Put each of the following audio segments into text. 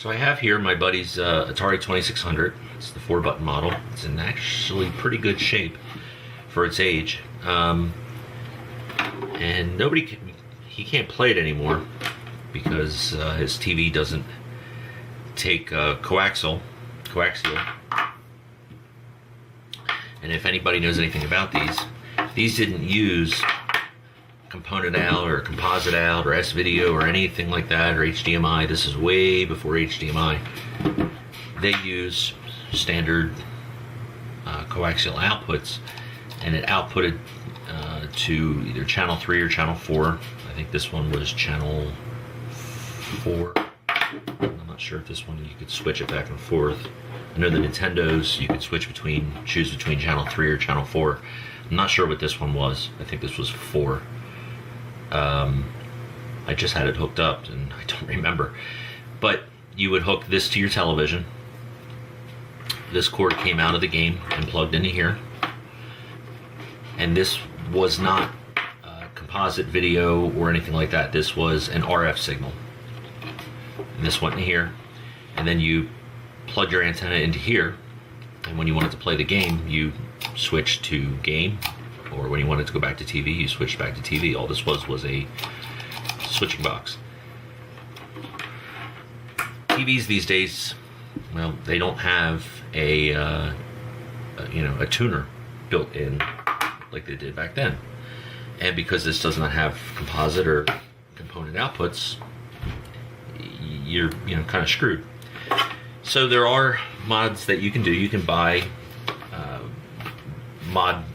So I have here my buddy's Atari 2600. It's the 4-button model. It's in actually pretty good shape for its age. And he can't play it anymore because his TV doesn't take coaxial. And if anybody knows anything about these didn't use component out or composite out or S-video or anything like that, or HDMI. This is way before HDMI. They use standard coaxial outputs, and it outputted to either channel 3 or channel 4. I think this one was channel 4. I'm not sure if this one you could switch it back and forth. I know the Nintendos you could choose between channel 3 or channel 4. I'm not sure what this one was. I think this was 4. I just had it hooked up and I don't remember. But you would hook this to your television. This cord came out of the game and plugged into here. And this was not composite video or anything like that. This was an RF signal. And this went in here. And then you plug your antenna into here. And when you wanted to play the game, you switch to game. Or when you wanted to go back to TV, you switched back to TV. All this was a switching box. TVs these days, well, they don't have a tuner built in like they did back then. And because this does not have composite or component outputs, you're kind of screwed. So there are mods that you can do. You can buy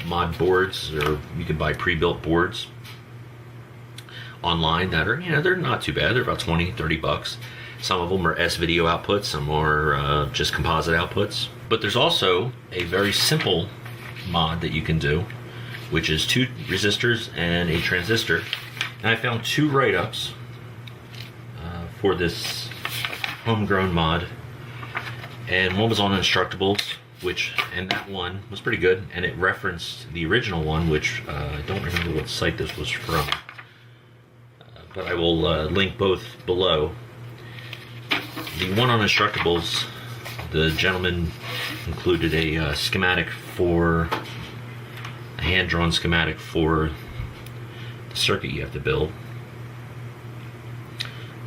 mod boards, or you can buy pre-built boards online that are, they're not too bad. They're about 20-30 bucks. Some of them are S-video outputs, some are just composite outputs. But there's also a very simple mod that you can do, which is 2 resistors and a transistor. And I found 2 write-ups for this homegrown mod, and one was on Instructables, and that one was pretty good, and it referenced the original one, which I don't remember what site this was from, but I will link both below. The one on Instructables, the gentleman included a hand-drawn schematic for the circuit you have to build,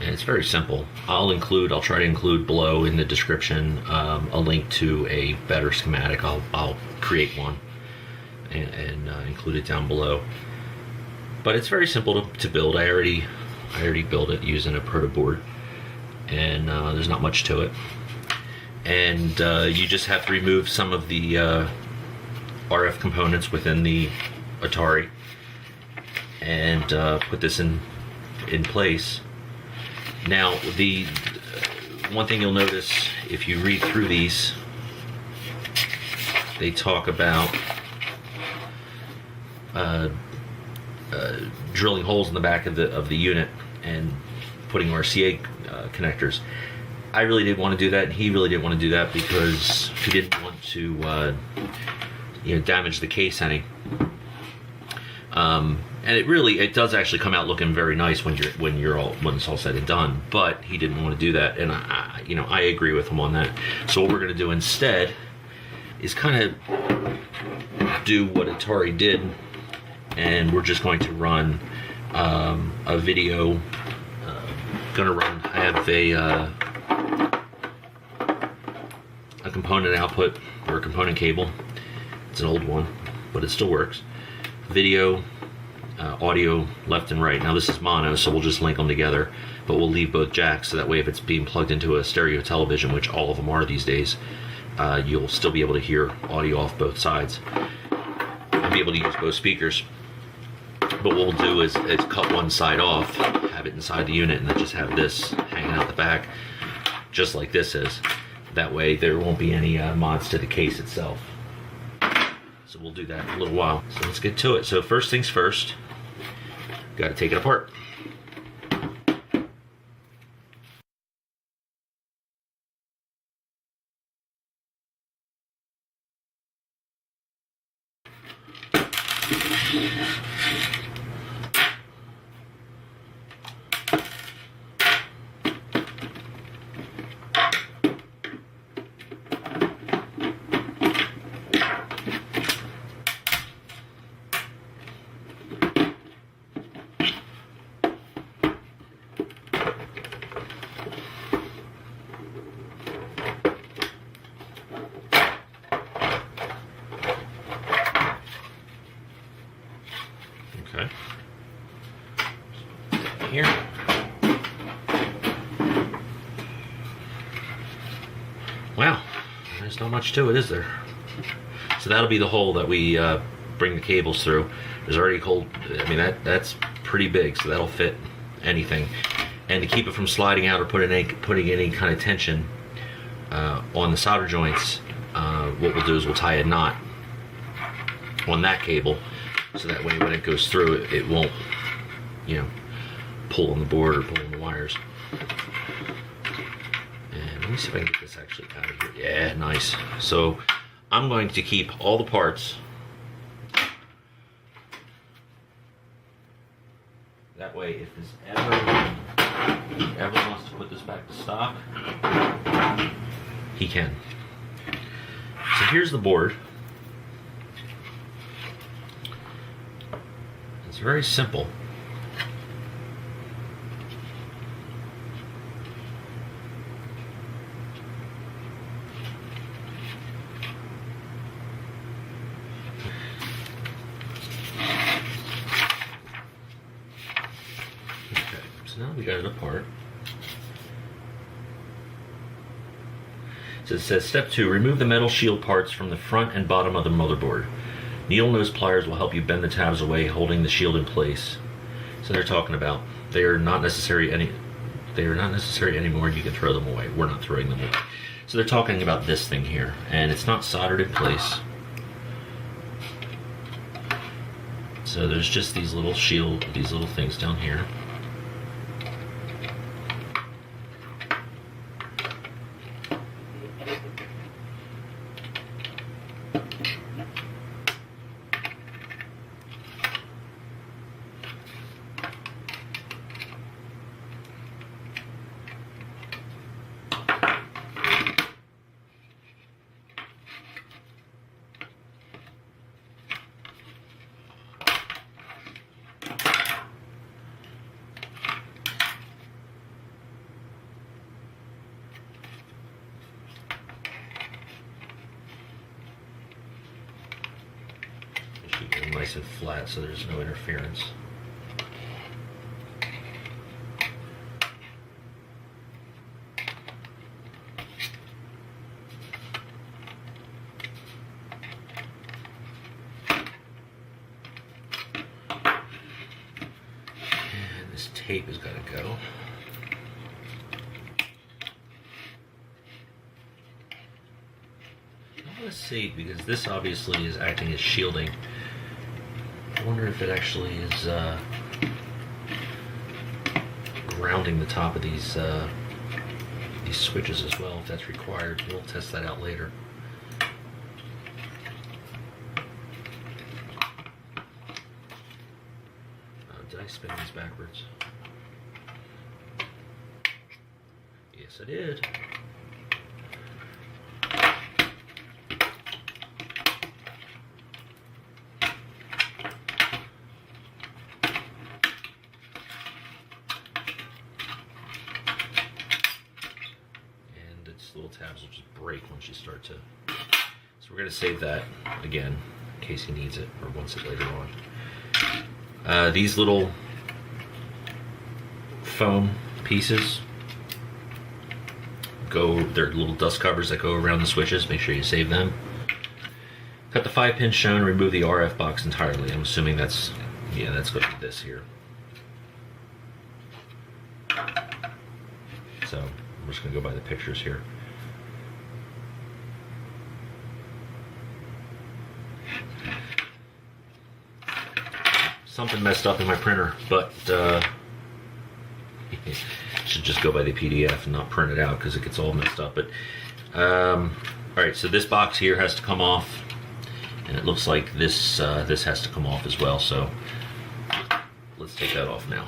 and it's very simple. I'll try to include below in the description a link to a better schematic. I'll create one and include it down below. But it's very simple to build. I already built it using a proto board, and there's not much to it. And you just have to remove some of the RF components within the Atari and put this in place. Now, the one thing you'll notice if you read through these, they talk about drilling holes in the back of the unit and putting RCA connectors. I really didn't want to do that, and he really didn't want to do that because he didn't want to damage the case any. And it does actually come out looking very nice when it's all said and done. But he didn't want to do that, and I agree with him on that. So what we're going to do instead is kind of do what Atari did, and we're just going to run a video. I have a component output or a component cable. It's an old one, but it still works. Video. Audio left and right. Now this is mono, so we'll just link them together, but we'll leave both jacks so that way if it's being plugged into a stereo television, which all of them are these days, you'll still be able to hear audio off both sides and be able to use both speakers. But what we'll do is cut one side off, have it inside the unit, and then just have this hanging out the back, just like this is. That way there won't be any mods to the case itself. So we'll do that in a little while. So let's get to it. So first things first, got to take it apart. here. Wow, there's not much to it, is there? So that'll be the hole that we bring the cables through. There's already cold. I mean, that's pretty big, so that'll fit anything. And to keep it from sliding out or putting any kind of tension on the solder joints, what we'll do is we'll tie a knot on that cable, so that way when it goes through, it won't, you know, pull on the board or pull on the wires. And let me see if I can get this actually out of here. Yeah, nice. So I'm going to keep all the parts. That way, if this ever wants to put this back to stock, he can. So here's the board. It's very simple. Okay, so now we got it apart. So it says step 2, remove the metal shield parts from the front and bottom of the motherboard. Needle nose pliers will help you bend the tabs away, holding the shield in place. So they're talking about they are not necessary anymore, and you can throw them away. We're not throwing them away. So they're talking about this thing here, and it's not soldered in place. So there's just these little things down here. Keep it nice and flat so there's no interference. And this tape has got to go. Let's see, because this obviously is acting as shielding. I wonder if it actually is grounding the top of these switches as well, if that's required. We'll test that out later. Did I spin these backwards? Yes, I did. Little tabs will just break once you start to. So we're going to save that again in case he needs it or wants it later on. These little foam pieces they're little dust covers that go around the switches. Make sure you save them. Cut the 5-pin shown, remove the RF box entirely. I'm assuming that's going to be this here. So I'm just going to go by the pictures here. Something messed up in my printer, but should just go by the PDF and not print it out because it gets all messed up. But all right, so this box here has to come off, and it looks like this has to come off as well. So let's take that off now.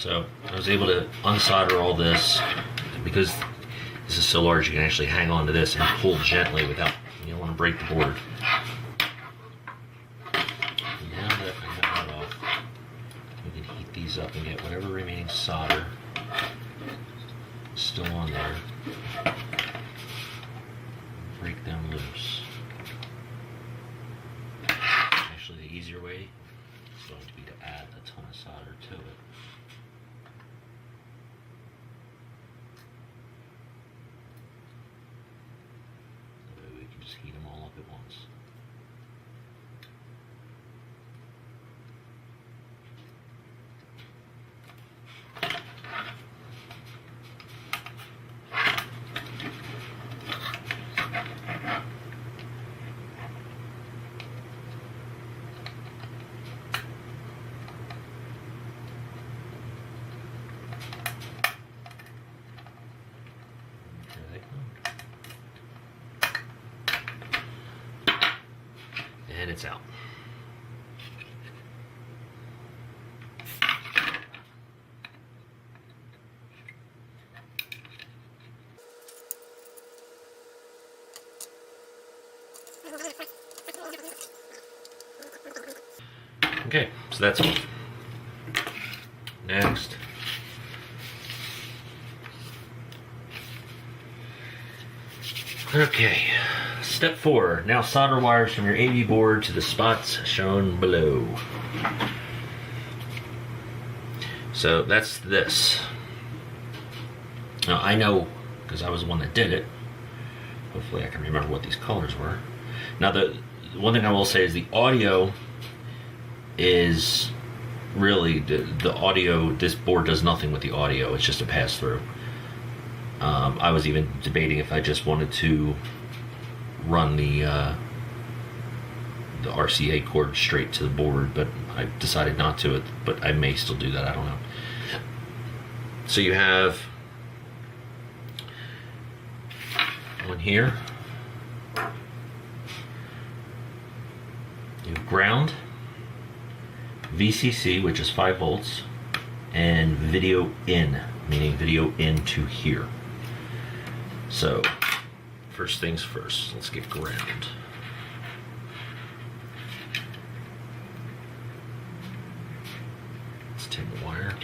So I was able to unsolder all this because this is so large. You can actually hang on to this and pull gently without, you don't want to break the board. Now that I have that off, we can heat these up and get whatever remaining solder is still on there. Break them loose. Actually, the easier way is going to be to add a ton of solder to it. That way we can just heat them all up at once. And it's out. Okay, so that's all. Next. Okay, step 4. Now solder wires from your AV board to the spots shown below. So that's this. Now I know, because I was the one that did it. Hopefully I can remember what these colors were. Now the one thing I will say is the audio is really, the audio, this board does nothing with the audio. It's just a pass-through. I was even debating if I just wanted to run the RCA cord straight to the board, but I decided not to. But I may still do that. I don't know. So you have one here. You have ground, VCC, which is 5 volts, and video in, meaning video into here. So, first things first, let's get ground. Let's take the wire.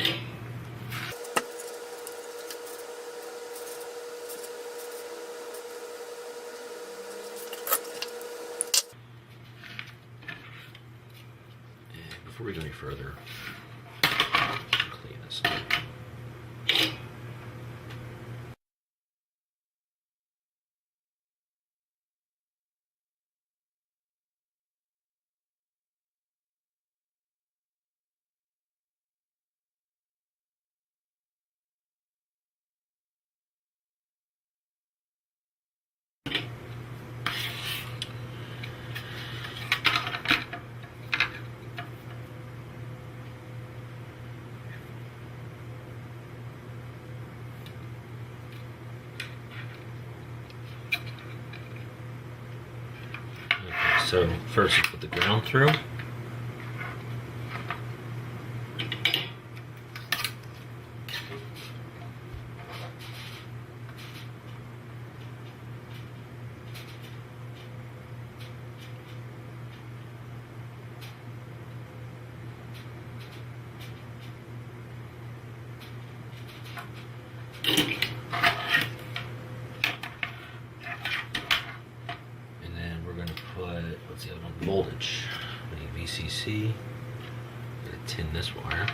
And before we go any further, clean this up. So first you put the ground through. What's the other one? Voltage. We need VCC. I'm going to tin this wire.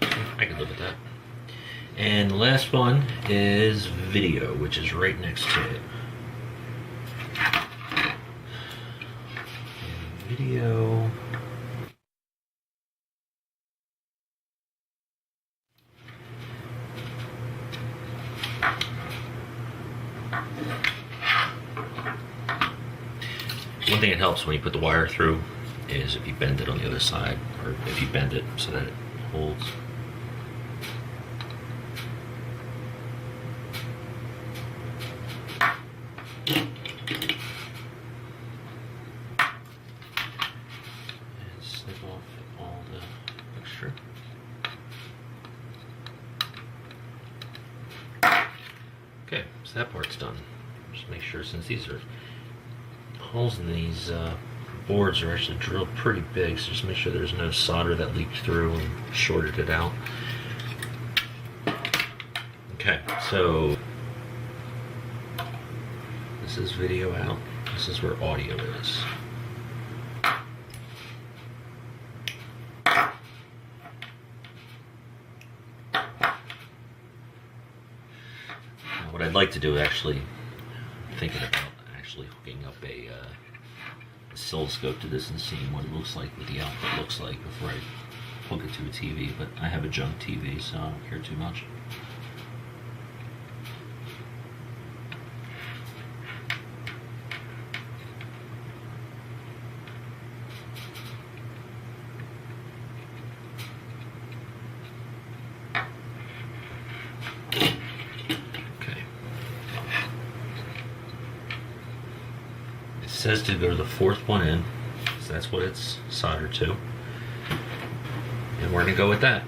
I can live with that. And the last one is video, which is right next to it. And video. One thing that helps when you put the wire through is if you bend it on the other side, or if you bend it so that it holds. And snip off all the extra. Okay, so that part's done. Just make sure, since these are holes in these boards are actually drilled pretty big, so just make sure there's no solder that leaked through and shorted it out. Okay, so this is video out. This is where audio is. Now, what I'd like to do, actually, thinking about actually hooking up a oscilloscope to this and seeing what it looks like, what the output looks like before I hook it to a TV, but I have a junk TV, so I don't care too much. It says to go to the fourth one in, so that's what it's soldered to, and we're going to go with that.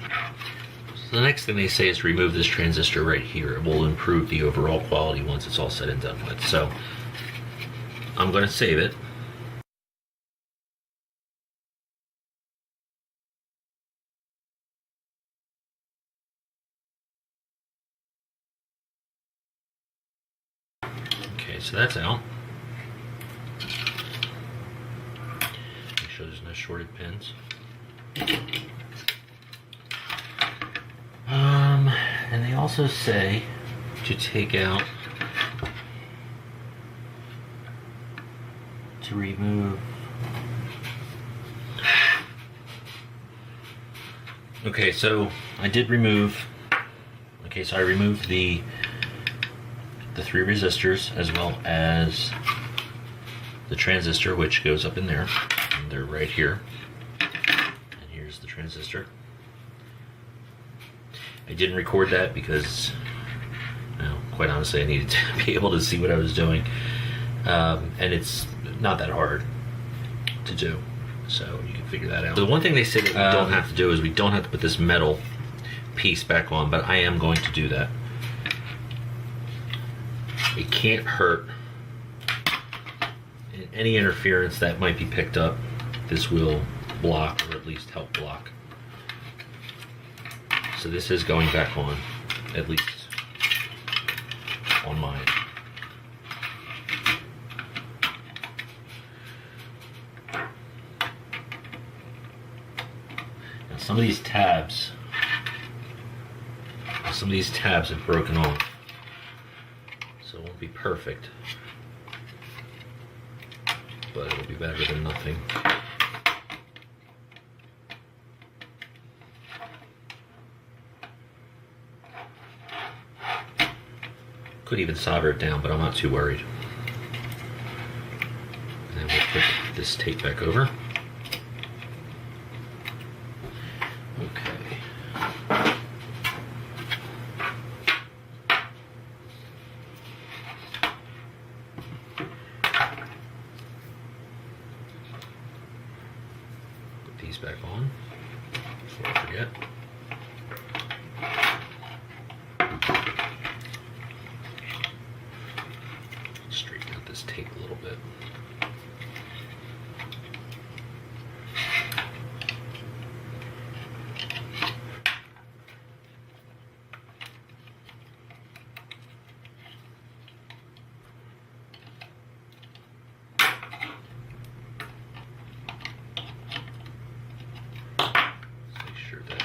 So the next thing they say is remove this transistor right here. It will improve the overall quality once it's all said and done with. So I'm going to save it. Okay, so that's out. There's no shorted pins. And they also say to take out, to remove. Okay, so I did remove. Okay, so I removed the 3 resistors as well as the transistor, which goes up in there. They're right here, and here's the transistor. I didn't record that because, well, quite honestly, I needed to be able to see what I was doing, and it's not that hard to do, so you can figure that out. So the one thing they say that we don't have to do is we don't have to put this metal piece back on, but I am going to do that. It can't hurt. Any interference that might be picked up, this will block, or at least help block. So this is going back on, at least on mine. Now some of these tabs have broken off, so it won't be perfect, but it'll be better than nothing. Could even solder it down, but I'm not too worried. And then we'll put this tape back over. Okay. Put these back on before I forget. Straighten out this tape a little bit. Make sure that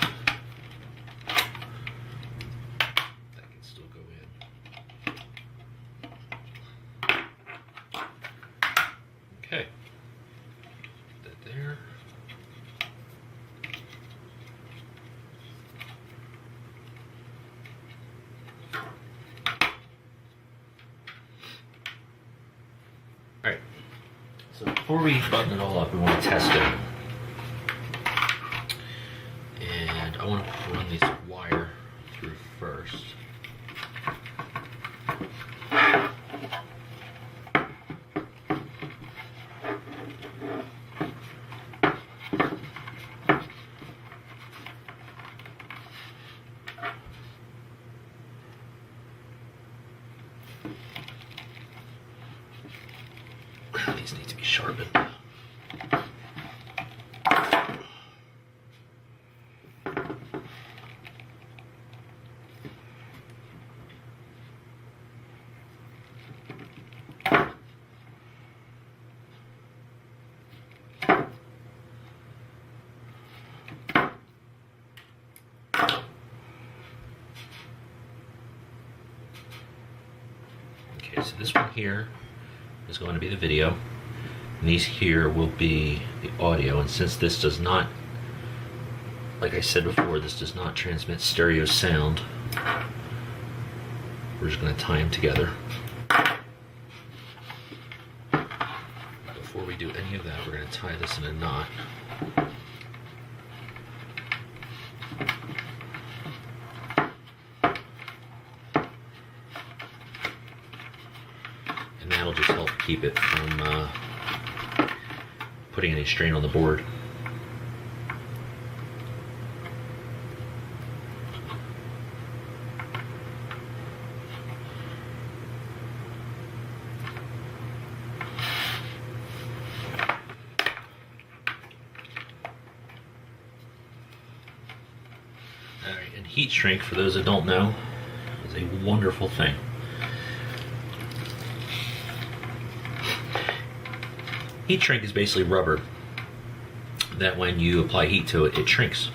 before we button it all up, we want to test it. And I want to run this wire through first. These need to be sharpened. Okay, so this one here is going to be the video, and these here will be the audio. And since this does not, like I said before, this does not transmit stereo sound, we're just going to tie them together. Before we do any of that, we're going to tie this in a knot. And that'll just help keep it from putting any strain on the board. Alright, and heat shrink, for those that don't know, is a wonderful thing. Heat shrink is basically rubber that when you apply heat to it, it shrinks.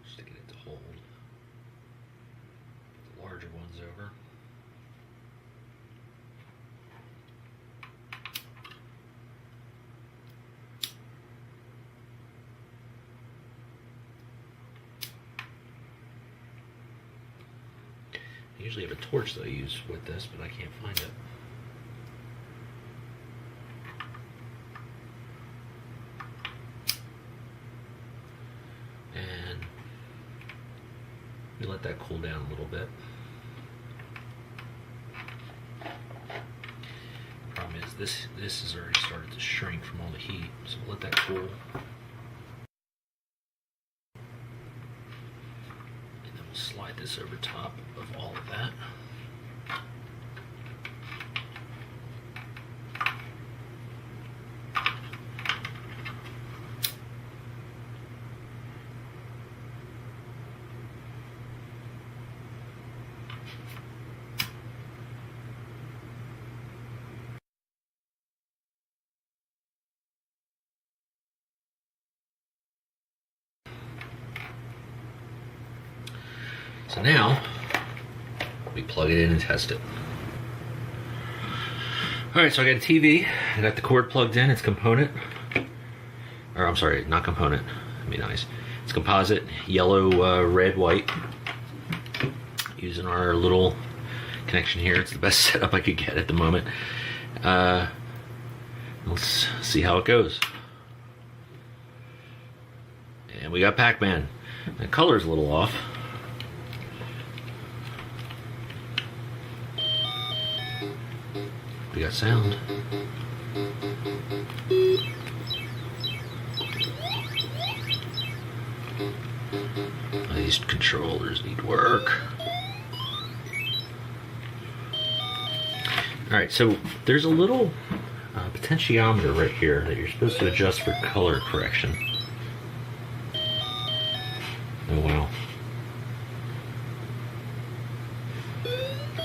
Just to get it to hold. The larger ones over. I usually have a torch that I use with this, but I can't find it. And we let that cool down a little bit. Problem is this has already started to shrink from all the heat, so we'll let that cool. And then we'll slide this over top of all of that. So now we plug it in and test it. Alright, so I got a TV, I got the cord plugged in, it's component, or I'm sorry, not component, that'd be nice. It's composite, yellow, red, white. Using our little connection here, it's the best setup I could get at the moment. Let's see how it goes. And we got Pac-Man. The color's a little off. We got sound. These controllers need work. Alright, so there's a little potentiometer right here that you're supposed to adjust for color correction.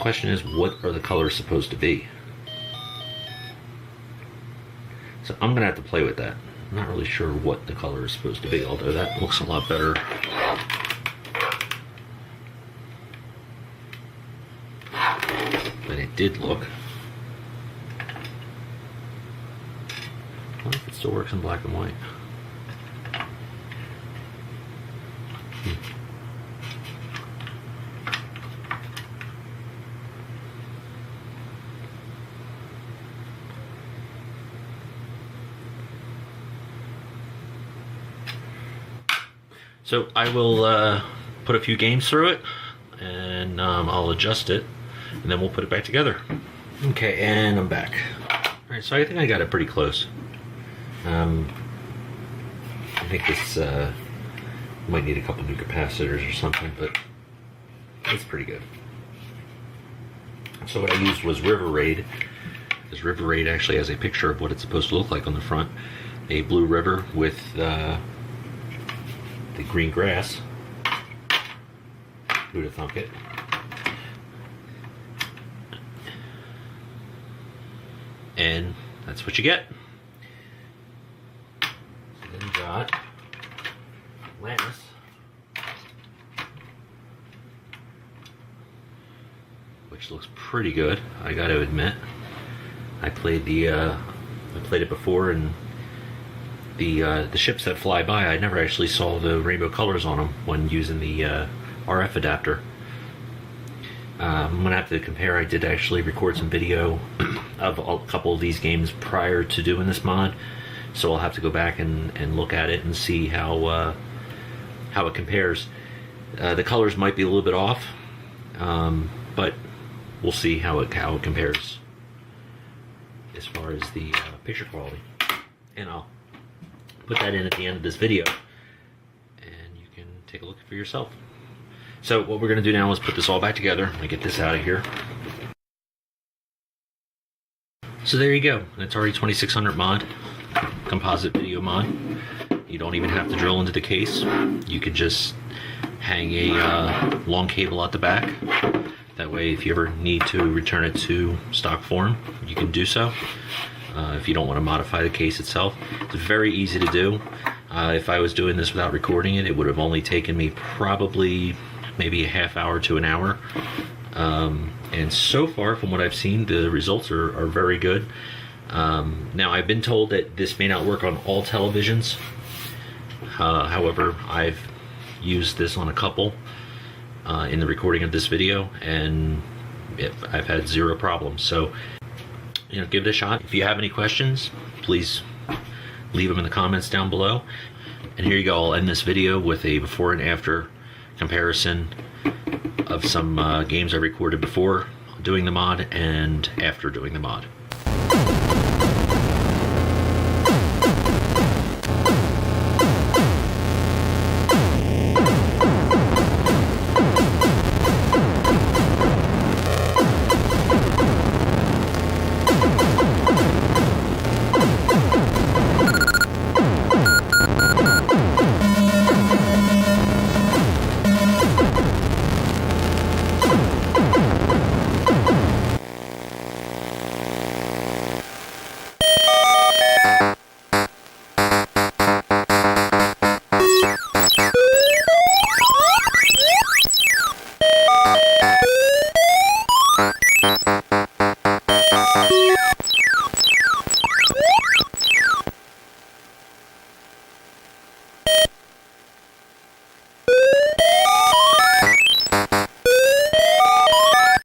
question is, what are the colors supposed to be? So I'm gonna have to play with that. I'm not really sure what the color is supposed to be, although that looks a lot better than it did look. I wonder if it still works in black and white. So I will put a few games through it, and I'll adjust it, and then we'll put it back together. Okay, and I'm back. Alright, so I think I got it pretty close. I think this might need a couple new capacitors or something, but it's pretty good. So what I used was River Raid, because River Raid actually has a picture of what it's supposed to look like on the front. A blue river with the green grass. Who'd have thunk it? And that's what you get. Then you got Lannis. Which looks pretty good, I gotta admit. I played it before, and the ships that fly by, I never actually saw the rainbow colors on them when using the RF adapter. I'm gonna have to compare. I did actually record some video of a couple of these games prior to doing this mod, so I'll have to go back and look at it and see how it compares. The colors might be a little bit off, but we'll see how it compares as far as the picture quality. And I'll put that in at the end of this video, and you can take a look for yourself. So what we're going to do now is put this all back together. I'm going to get this out of here. So there you go, an Atari 2600 mod, composite video mod. You don't even have to drill into the case. You can just hang a long cable at the back. That way, if you ever need to return it to stock form, you can do so. If you don't want to modify the case itself, it's very easy to do. If I was doing this without recording it, it would have only taken me probably maybe a half hour to an hour. And so far, from what I've seen, the results are very good. Now, I've been told that this may not work on all televisions. However, I've used this on a couple in the recording of this video, and I've had zero problems. So, you know, give it a shot. If you have any questions, please leave them in the comments down below. And here you go, I'll end this video with a before and after comparison of some games I recorded before doing the mod and after doing the mod.